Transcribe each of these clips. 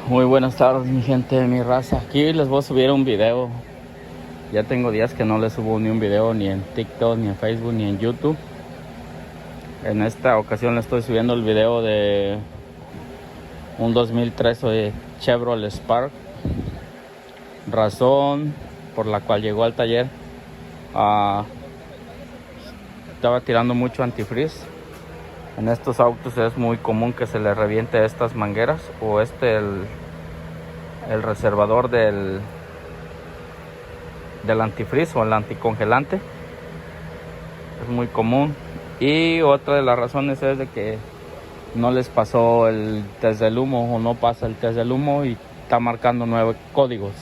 Muy buenas tardes, mi gente, mi raza. Aquí les voy a subir un video. Ya tengo días que no les subo ni un video, ni en TikTok, ni en Facebook, ni en YouTube. En esta ocasión les estoy subiendo el video de un 2013 Chevrolet Spark. Razón por la cual llegó al taller. Estaba tirando mucho antifreeze. En estos autos es muy común que se les reviente estas mangueras o el reservador del antifreeze o el anticongelante. Es muy común. Y otra de las razones es de que no les pasó el test del humo o no pasa el test del humo y está marcando 9 códigos.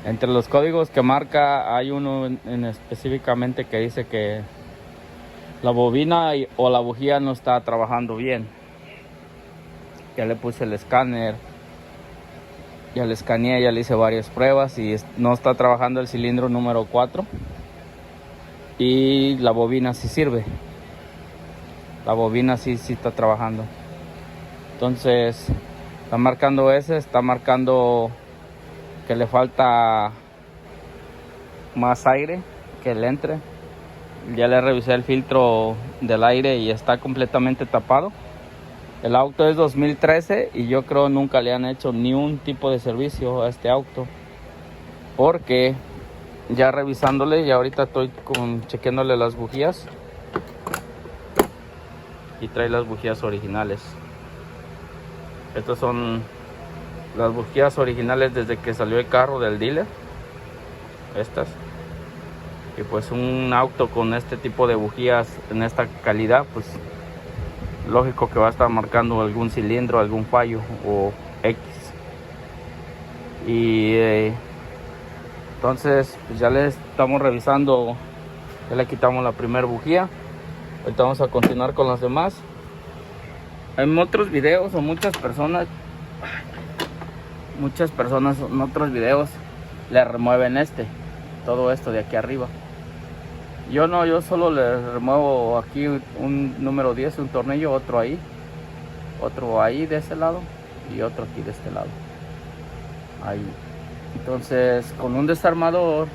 Entre los códigos que marca hay uno específicamente que dice que la bobina o la bujía no está trabajando bien. Ya le puse el escáner, ya le escaneé, ya le hice varias pruebas y no está trabajando el cilindro número 4. Y la bobina sí sirve. La bobina sí está trabajando. Entonces está marcando está marcando que le falta más aire que le entre. Ya le revisé el filtro del aire y está completamente tapado. El auto es 2013 y yo creo nunca le han hecho ni un tipo de servicio a este auto, porque ya revisándole, y ahorita estoy chequeándole las bujías y trae las bujías originales. Estas son las bujías originales desde que salió el carro del dealer. Estas. Y pues un auto con este tipo de bujías en esta calidad, pues lógico que va a estar marcando algún cilindro, algún fallo o X. Y entonces pues ya le estamos revisando, ya le quitamos la primera bujía. Ahorita vamos a continuar con las demás. En otros videos o muchas personas en otros videos le remueven todo esto de aquí arriba. Yo no, yo solo le remuevo aquí un número 10, un tornillo, otro ahí de ese lado y otro aquí de este lado. Ahí. Entonces con un desarmador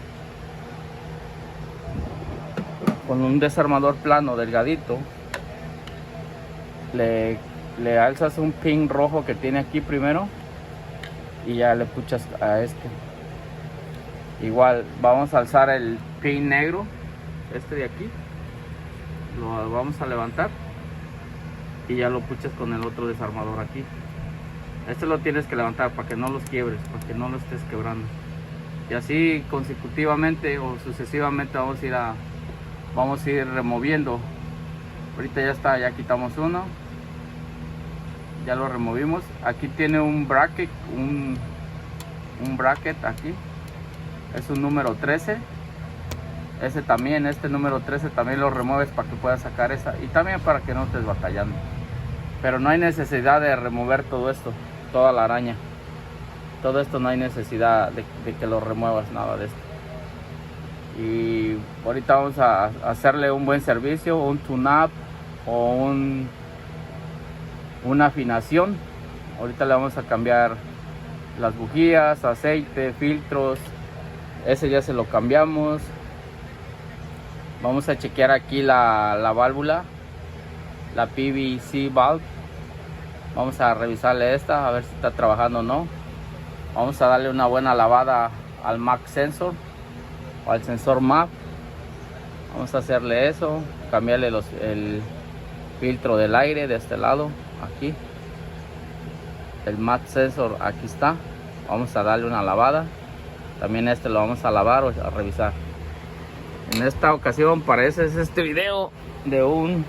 plano, delgadito, le alzas un pin rojo que tiene aquí primero y ya le puchas a Igual vamos a alzar el pin negro, de aquí, lo vamos a levantar y ya lo puchas con el otro desarmador aquí. Lo tienes que levantar para que no los quiebres, para que no lo estés quebrando. Y así consecutivamente o sucesivamente vamos a ir removiendo. Ahorita ya está, ya quitamos uno, ya lo removimos. Aquí tiene un bracket, un bracket aquí. Es un número 13. Este número 13 también lo remueves para que puedas sacar esa. Y también para que no estés batallando. Pero no hay necesidad de remover todo esto, toda la araña. Todo esto no hay necesidad de que lo remuevas, nada de esto. Y ahorita vamos a hacerle un buen servicio, un tune-up o una afinación. Ahorita le vamos a cambiar las bujías, aceite, filtros. Ese ya se lo cambiamos. Vamos a chequear aquí la válvula, la PVC valve. Vamos a revisarle a ver si está trabajando o no. Vamos a darle una buena lavada al MAC sensor o al sensor MAC. Vamos a hacerle eso, cambiarle el filtro del aire de este lado, aquí. El MAC sensor aquí está. Vamos a darle una lavada. También lo vamos a lavar o a revisar. En esta ocasión parece este video de un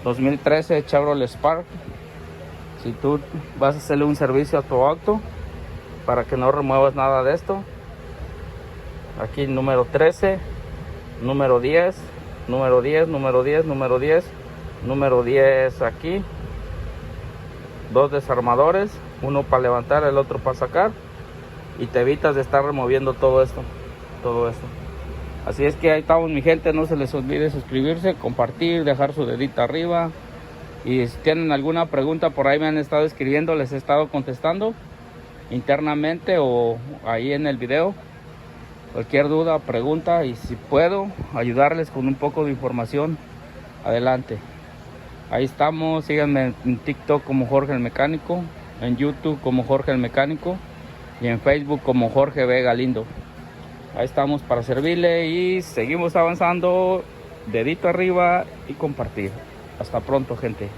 2013 Chevrolet Spark. Si tú vas a hacerle un servicio a tu auto para que no remuevas nada de esto, aquí número 13, número 10, número 10, número 10, número 10, número 10 aquí, dos desarmadores, uno para levantar, el otro para sacar, y te evitas de estar removiendo todo esto. Así es que ahí estamos, mi gente. No se les olvide suscribirse, compartir, dejar su dedito arriba Y si tienen alguna pregunta por ahí me han estado escribiendo, les he estado contestando internamente o ahí en el video. Cualquier duda, pregunta, y si puedo ayudarles con un poco de información, adelante. Ahí estamos, síganme en TikTok como Jorge el Mecánico, en YouTube como Jorge el Mecánico y en Facebook como Jorge B. Galindo. Ahí estamos para servirle y seguimos avanzando. Dedito arriba y compartir. Hasta pronto, gente.